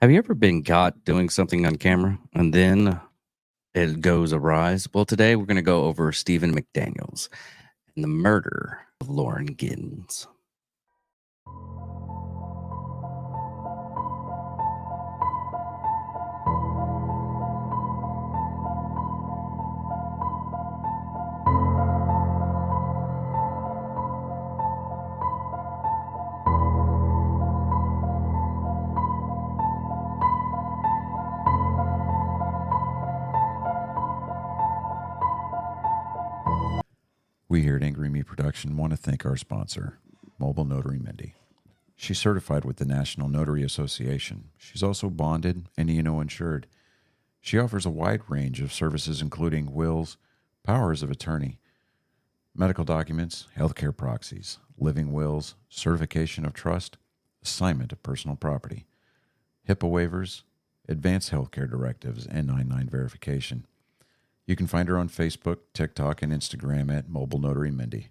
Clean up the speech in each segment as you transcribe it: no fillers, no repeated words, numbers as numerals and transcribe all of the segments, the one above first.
Have you ever been caught doing something on camera and then it goes awry? Well, today we're going to go over Stephen McDaniels and the murder of Lauren Giddens. We here at Angry Me Production want to thank our sponsor, Mobile Notary Mindy. She's certified with the National Notary Association. She's also bonded and E&O insured. She offers a wide range of services including wills, powers of attorney, medical documents, healthcare proxies, living wills, certification of trust, assignment of personal property, HIPAA waivers, advanced healthcare directives, and 99 verification. You can find her on Facebook, TikTok, and Instagram at Mobile Notary Mindy.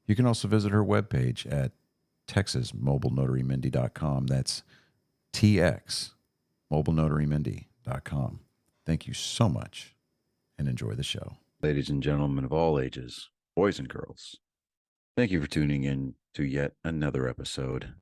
You can also visit her webpage at TexasMobileNotaryMindy.com. That's TX, MobileNotaryMindy.com. Thank you so much and enjoy the show. Ladies and gentlemen of all ages, boys and girls, thank you for tuning in to yet another episode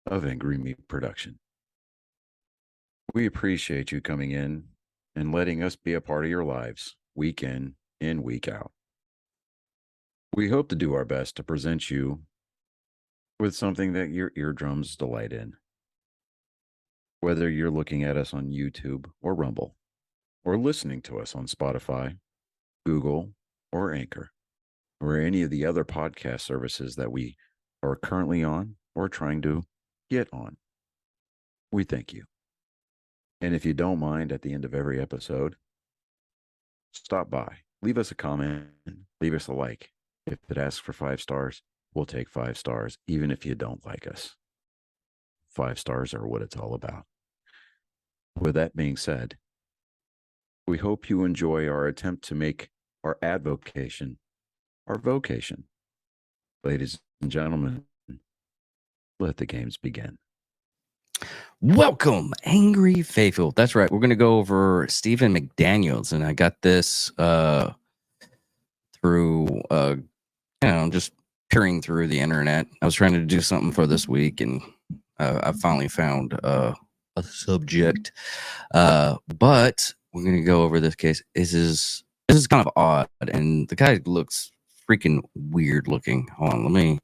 of Angry Me Production. We appreciate you coming in and letting us be a part of your lives week in and week out. We hope to do our best to present you with something that your eardrums delight in. Whether you're looking at us on YouTube or Rumble, or listening to us on Spotify, Google, or Anchor, or any of the other podcast services that we are currently on or trying to get on, we thank you. And if you don't mind, at the end of every episode, stop by, leave us a comment, leave us a like. If it asks for 5 stars, we'll take 5 stars, even if you don't like us. 5 stars are what it's all about. With that being said, we hope you enjoy our attempt to make our advocation our vocation. Ladies and gentlemen, let the games begin. Welcome, Angry Faithful. That's right. We're going to go over Stephen McDaniels, and I got this through, just peering through the internet. I was trying to do something for this week, and I finally found a subject. But we're going to go over this case. This is kind of odd, and the guy looks freaking weird looking. Hold on, let me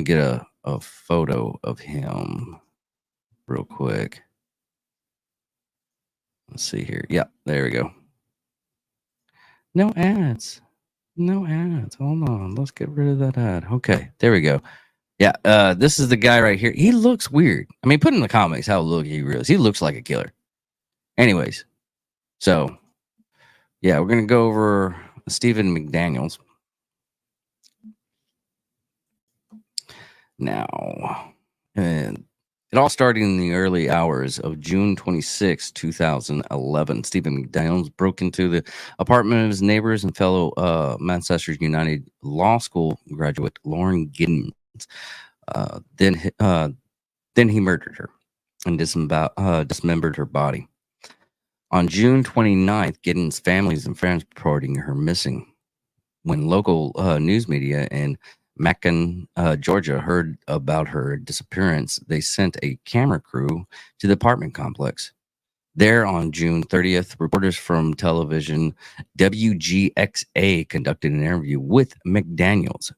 get a photo of him real quick. Let's see here. Yeah, there we go. No ads. Hold on. Let's get rid of that ad. Okay, there we go. Yeah, this is the guy right here. He looks weird. I mean, put in the comments how look he really is. He looks like a killer. Anyways, so yeah, we're gonna go over Stephen McDaniels now, and it all started in the early hours of June 26, 2011. Stephen McDaniels broke into the apartment of his neighbors and fellow Massachusetts United Law School graduate Lauren Giddens. Then he murdered her and dismembered her body. On June 29th, Giddens' families and friends reporting her missing. When local news media in Macon, Georgia, heard about her disappearance, they sent a camera crew to the apartment complex. There on June 30th, reporters from television WGXA conducted an interview with McDaniels.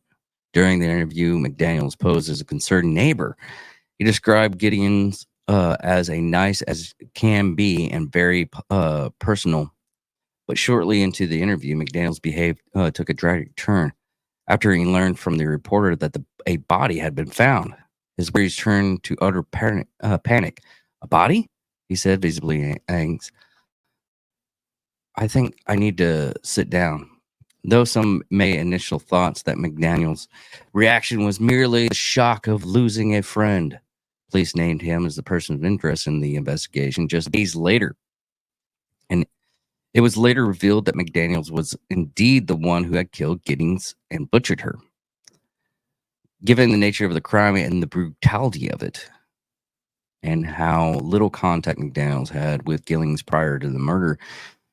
During the interview, McDaniels posed as a concerned neighbor. He described Giddens as a nice as can be and very personal. But shortly into the interview, McDaniels' behavior took a dramatic turn. After he learned from the reporter that a body had been found, his worries turned to utter panic. A body? He said, visibly angst. I think I need to sit down. Though some may initial thoughts that McDaniels' reaction was merely the shock of losing a friend. Police named him as the person of interest in the investigation just days later. And it was later revealed that McDaniels was indeed the one who had killed Giddens and butchered her. Given the nature of the crime and the brutality of it, and how little contact McDaniels had with Gillings prior to the murder.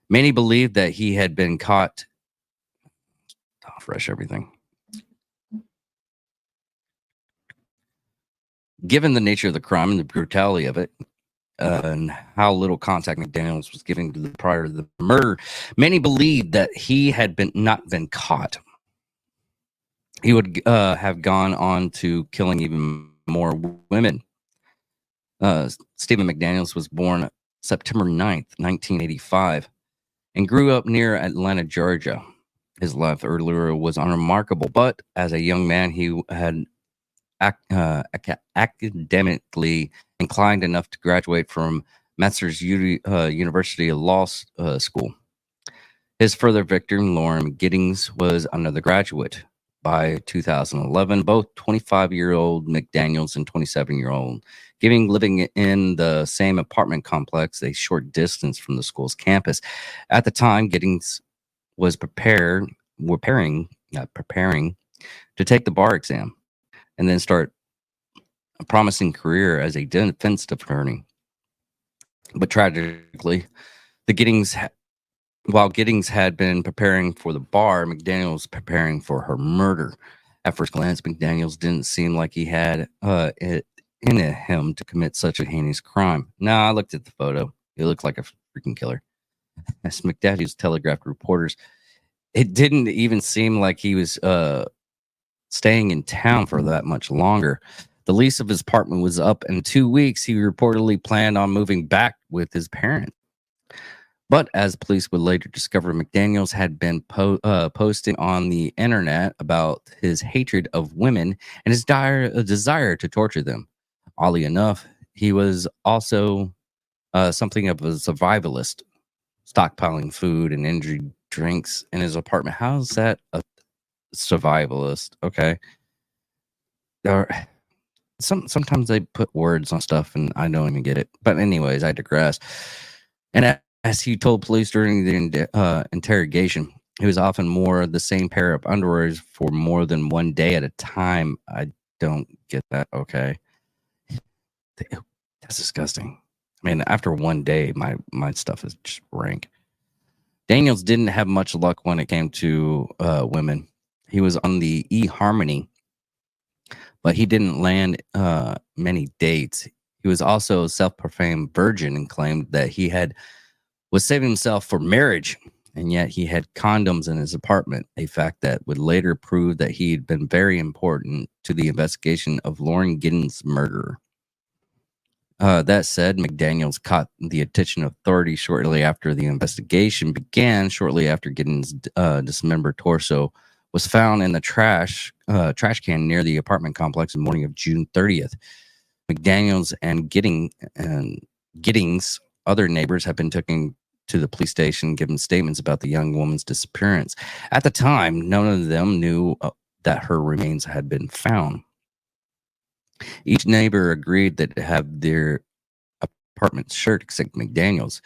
Many believed that he had been caught. Fresh everything. Given the nature of the crime and the brutality of it, and how little contact McDaniels was giving prior to the murder, many believed that he had not been caught. He would have gone on to killing even more women. Stephen McDaniels was born September 9th, 1985, and grew up near Atlanta, Georgia. His life earlier was unremarkable, but as a young man, he had academically inclined enough to graduate from Metzer's University Law School. His further victim, Lauren Giddings, was another graduate. By 2011, both 25-year-old McDaniels and 27-year-old Giddings living in the same apartment complex a short distance from the school's campus. At the time, Giddings was preparing to take the bar exam and then start a promising career as a defense attorney. But tragically, while Giddings had been preparing for the bar, McDaniel was preparing for her murder. At first glance, McDaniels didn't seem like he had it in him to commit such a heinous crime. I looked at the photo. He looked like a freaking killer. As McDaniels telegraphed reporters, it didn't even seem like he was staying in town for that much longer. The lease of his apartment was up in 2 weeks. He reportedly planned on moving back with his parents. But as police would later discover, McDaniels had been posting on the internet about his hatred of women and his desire to torture them. Oddly enough, he was also something of a survivalist, stockpiling food and energy drinks in his apartment. How's that a survivalist? Okay. Sometimes they put words on stuff and I don't even get it. But anyways, I digress. And as he told police during the interrogation, he was often wore the same pair of underwears for more than one day at a time. I don't get that. Okay. That's disgusting. I mean, after one day, my stuff is just rank. Daniels didn't have much luck when it came to women. He was on the eHarmony, but he didn't land many dates. He was also a self-proclaimed virgin and claimed that he was saving himself for marriage, and yet he had condoms in his apartment, a fact that would later prove that he had been very important to the investigation of Lauren Giddings' murder. That said, McDaniels caught the attention of authorities shortly after the investigation began. Shortly after Giddings' dismembered torso was found in the trash can near the apartment complex in the morning of June 30th. McDaniels and Giddings' other neighbors have been taken to the police station, given statements about the young woman's disappearance. At the time, none of them knew that her remains had been found. Each neighbor agreed that to have their apartment searched except McDaniels.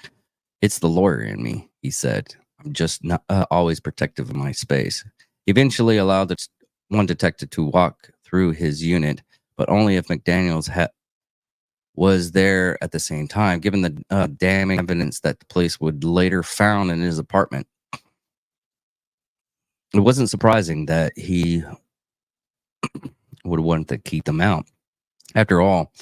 It's the lawyer in me, he said. I'm just not always protective of my space. He eventually allowed one detective to walk through his unit, but only if McDaniels was there at the same time, given the damning evidence that the police would later found in his apartment. It wasn't surprising that he would want to keep them out. After all,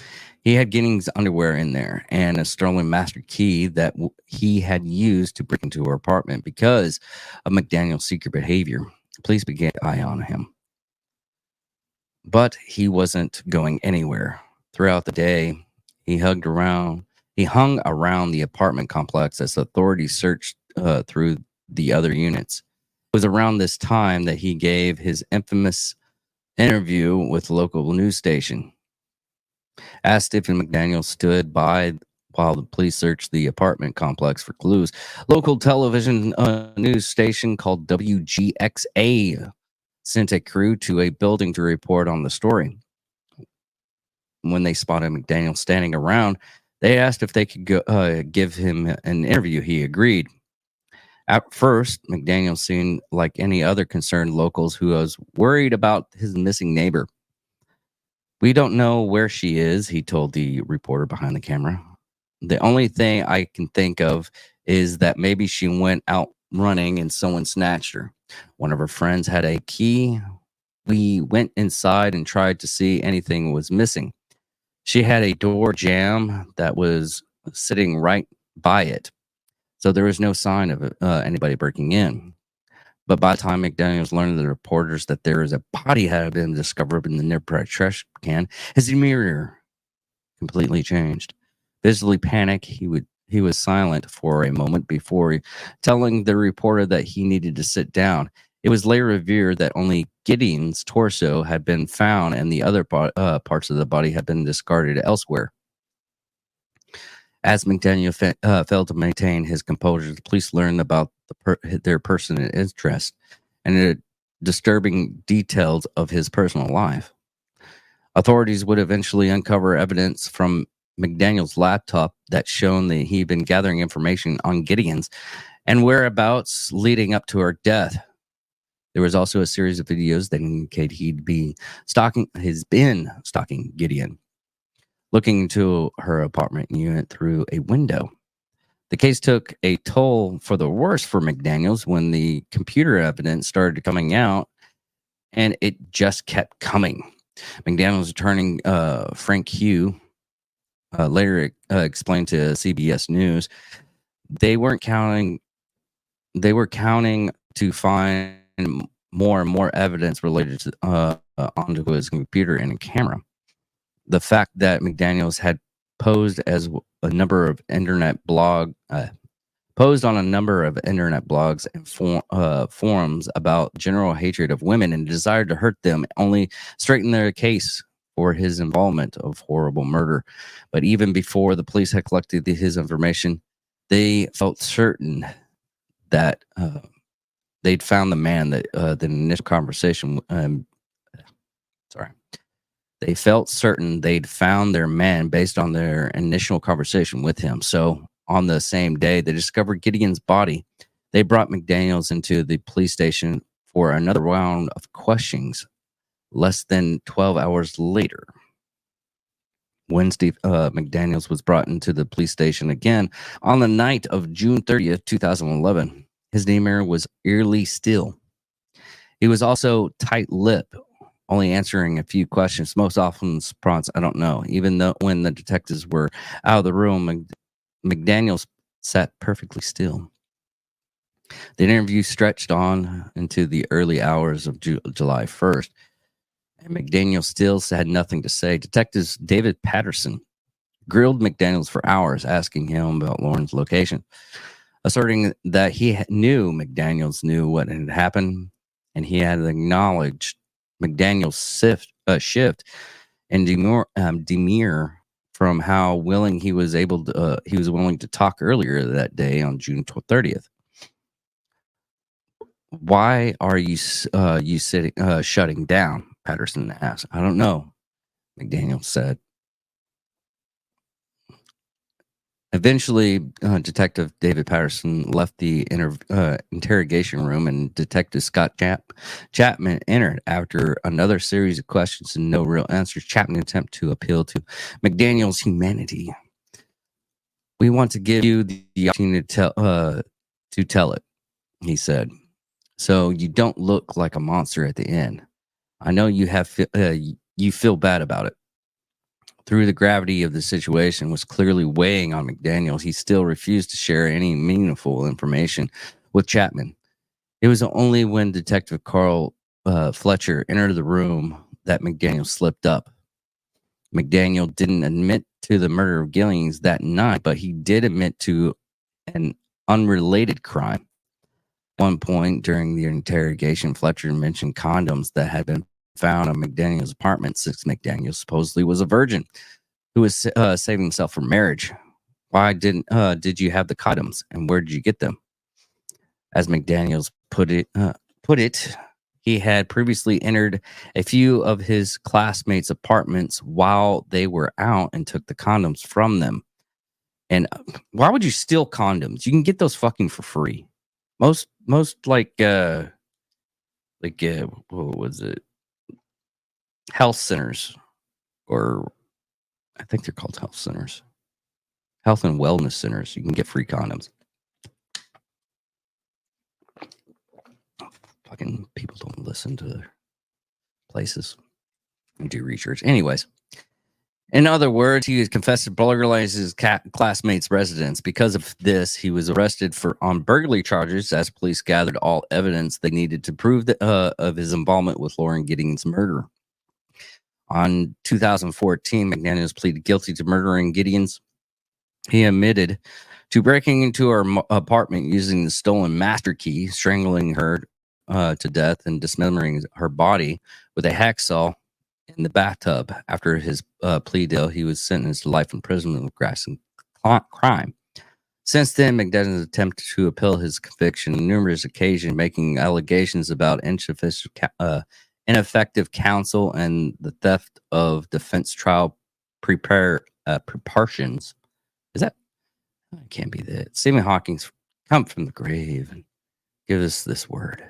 he had Giddings' underwear in there and a stolen master key that he had used to break into her apartment. Because of McDaniel's secret behavior, police began to eye on him. But he wasn't going anywhere. Throughout the day, he hung around the apartment complex as authorities searched through the other units. It was around this time that he gave his infamous interview with the local news station. As Stephen McDaniel stood by while the police searched the apartment complex for clues, local television news station called WGXA sent a crew to a building to report on the story. When they spotted McDaniel standing around, they asked if they could give him an interview. He agreed. At first, McDaniel seemed like any other concerned locals who was worried about his missing neighbor. We don't know where she is, he told the reporter behind the camera. The only thing I can think of is that maybe she went out running and someone snatched her. One of her friends had a key. We went inside and tried to see anything was missing. She had a door jamb that was sitting right by it. So there was no sign of anybody breaking in. But by the time McDaniels learned the reporters that there is a body had been discovered in the nearby trash can, his demeanor completely changed. Visibly panicked, he was silent for a moment before telling the reporter that he needed to sit down. It was later revealed that only Gideon's torso had been found, and the other parts of the body had been discarded elsewhere. As McDaniel failed to maintain his composure, the police learned about their person and interest and the disturbing details of his personal life. Authorities would eventually uncover evidence from McDaniel's laptop that shown that he'd been gathering information on Gideon's and whereabouts leading up to her death. There was also a series of videos that indicate he'd been stalking Gideon, looking into her apartment unit through a window. The case took a toll for the worse for McDaniels when the computer evidence started coming out, and it just kept coming. McDaniel's attorney, Frank Hugh, later explained to CBS News, they were counting to find more and more evidence related to onto his computer and a camera. The fact that McDaniels had posed as a number of internet posed on a number of internet blogs and forums about general hatred of women and desire to hurt them only straightened their case for his involvement of horrible murder. But even before the police had collected his information, they felt certain that they'd found the man that the initial conversation. They felt certain they'd found their man based on their initial conversation with him. So on the same day they discovered Gideon's body, they brought McDaniels into the police station for another round of questionings less than 12 hours later. When McDaniels was brought into the police station again on the night of June 30th, 2011, his demeanor was eerily still. He was also tight-lipped, only answering a few questions, most often response, I don't know. Even though when the detectives were out of the room, McDaniels sat perfectly still. The interview stretched on into the early hours of July 1st, and McDaniel still had nothing to say. Detectives David Patterson grilled McDaniels for hours, asking him about Lauren's location, asserting that he knew McDaniels knew what had happened, and he had acknowledged McDaniel's shift in demeanor from how willing he was willing to talk earlier that day on June 30th. Why are you shutting down? Patterson asked. I don't know, McDaniel said. Eventually, Detective David Patterson left the interrogation room, and Detective Scott Chapman entered. After another series of questions and no real answers, Chapman attempted to appeal to McDaniel's humanity. We want to give you the opportunity to tell it, he said, so you don't look like a monster at the end. I know you feel bad about it. Through the gravity of the situation was clearly weighing on McDaniels, he still refused to share any meaningful information with Chapman. It was only when Detective Carl Fletcher entered the room that McDaniel slipped up. McDaniel didn't admit to the murder of Gillings that night, but he did admit to an unrelated crime. At one point during the interrogation, Fletcher mentioned condoms that had been found in McDaniel's apartment since McDaniel supposedly was a virgin who was saving himself for marriage. Why did you have the condoms, and where did you get them? As McDaniels put it, he had previously entered a few of his classmates' apartments while they were out and took the condoms from them. And why would you steal condoms? You can get those fucking for free. Most what was it? Health centers or I think they're called health centers, health and wellness centers. You can get free condoms. Fucking people don't listen to their places and do research. Anyways, in other words, he has confessed to burglarizing his classmate's residence. Because of this, he was arrested on burglary charges as police gathered all evidence they needed to prove of his involvement with Lauren Giddings' murder. On 2014, McDaniel pleaded guilty to murdering Giddings. He admitted to breaking into her apartment using the stolen master key, strangling her to death, and dismembering her body with a hacksaw in the bathtub. After his plea deal, he was sentenced to life imprisonment with grasping crime. Since then, McDaniel has attempted to appeal his conviction on numerous occasions, making allegations about ineffective counsel and the theft of defense trial preparations. Is that? It can't be that. Stephen Hawking's come from the grave and give us this word.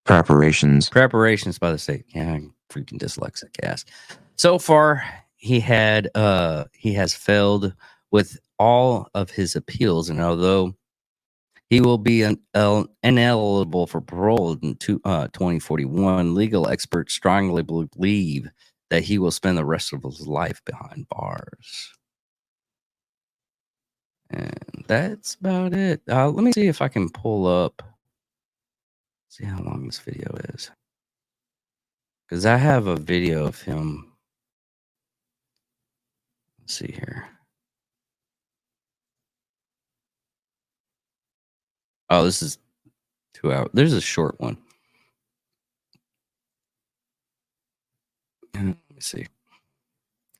Preparations by the state. Yeah, I'm freaking dyslexic ass. So far, he has failed with all of his appeals, and although he will be ineligible for parole in 2041, legal experts strongly believe that he will spend the rest of his life behind bars. And that's about it. Let me see if I can pull up. See how long this video is. Because I have a video of him. Let's see here. Oh, this is 2 hours. There's a short one. Let me see. You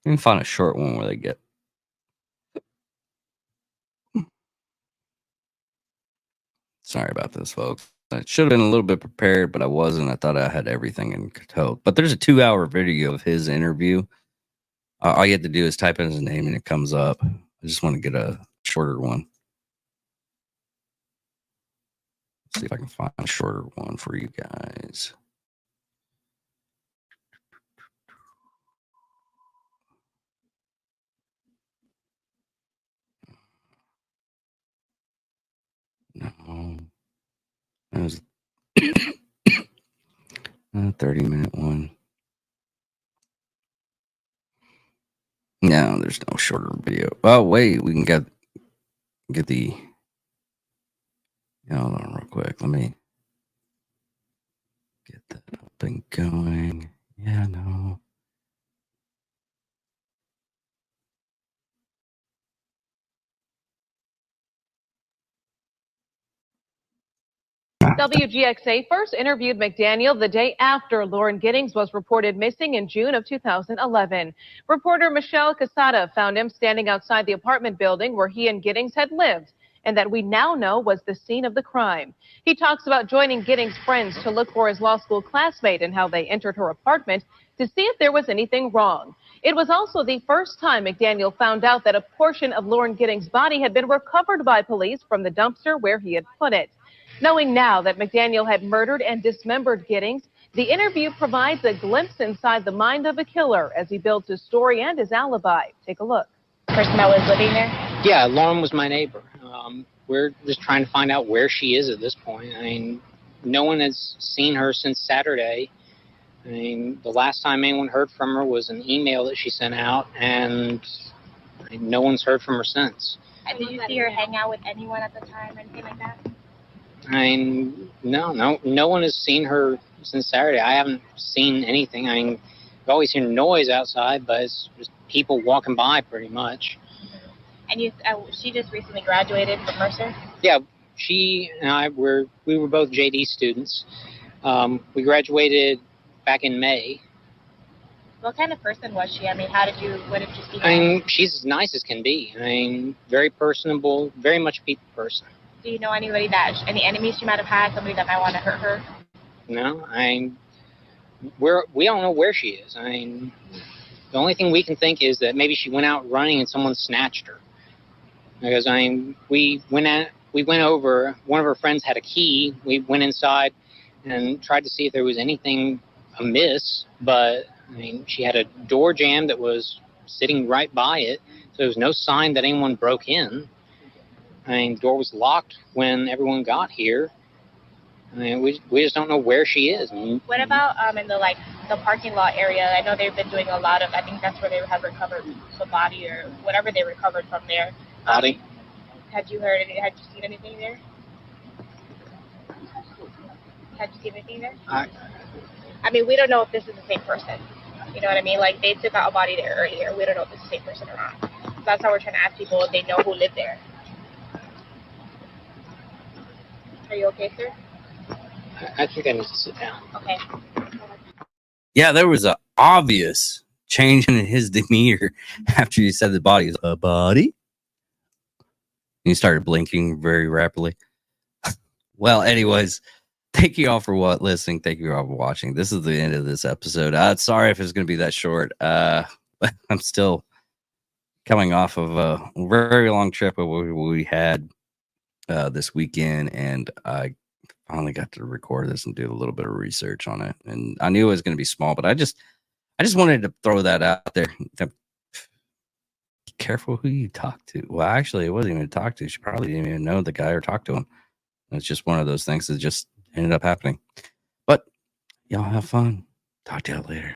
can find a short one where they get. Sorry about this, folks. I should have been a little bit prepared, but I wasn't. I thought I had everything in tow. But there's a 2-hour video of his interview. All you have to do is type in his name and it comes up. I just want to get a shorter one. See if I can find a shorter one for you guys. No. That was a 30-minute one. No, there's no shorter video. Oh, wait. We can get the... Hold on real quick. Let me get that up and going. Yeah, no. WGXA first interviewed McDaniel the day after Lauren Giddings was reported missing in June of 2011. Reporter Michelle Casada found him standing outside the apartment building where he and Giddings had lived, and that we now know was the scene of the crime. He talks about joining Giddings' friends to look for his law school classmate and how they entered her apartment to see if there was anything wrong. It was also the first time McDaniel found out that a portion of Lauren Giddings' body had been recovered by police from the dumpster where he had put it. Knowing now that McDaniel had murdered and dismembered Giddings, the interview provides a glimpse inside the mind of a killer as he builds his story and his alibi. Take a look. Person that was living there? Yeah, Lauren was my neighbor. We're just trying to find out where she is at this point. I mean, no one has seen her since Saturday. I mean, the last time anyone heard from her was an email that she sent out, and no one's heard from her since. And did you see her hang out with anyone at the time or anything like that? I mean, no one has seen her since Saturday. I haven't seen anything. I mean, I've always heard noise outside, but it's just people walking by pretty much. And she just recently graduated from Mercer? Yeah, she and I were both JD students. We graduated back in May. What kind of person was she? I mean, what did you see her? I mean, she's as nice as can be. I mean, very personable, very much a people person. Do you know any enemies she might have had, somebody that might want to hurt her? No, we don't know where she is. I mean, the only thing we can think is that maybe she went out running and someone snatched her. Because we went over. One of her friends had a key. We went inside and tried to see if there was anything amiss, but I mean, she had a door jamb that was sitting right by it, so there was no sign that anyone broke in. I mean, the door was locked when everyone got here. I mean, we just don't know where she is. What about in the the parking lot area? I know they've been doing a lot of. I think that's where they have recovered the body or whatever they recovered from there. Body? Had you heard? Had you seen anything there? Had you seen anything there? I mean, we don't know if this is the same person. You know what I mean? Like, they took out a body there earlier. We don't know if it's the same person or not. That's how we're trying to ask people if they know who lived there. Are you okay, sir? I think I need to sit down. Okay. Yeah, there was an obvious change in his demeanor after you said the body. He's a body? And he started blinking very rapidly. Well, anyways, thank you all for listening. Thank you all for watching. This is the end of this episode. Sorry if it's going to be that short. I'm still coming off of a very long trip we had this weekend, and I finally got to record this and do a little bit of research on it. And I knew it was going to be small, but I just wanted to throw that out there. Be careful who you talk to. Well, actually, it wasn't even a talk to. She probably didn't even know the guy or talk to him. It's just one of those things that just ended up happening. But y'all have fun. Talk to y'all later.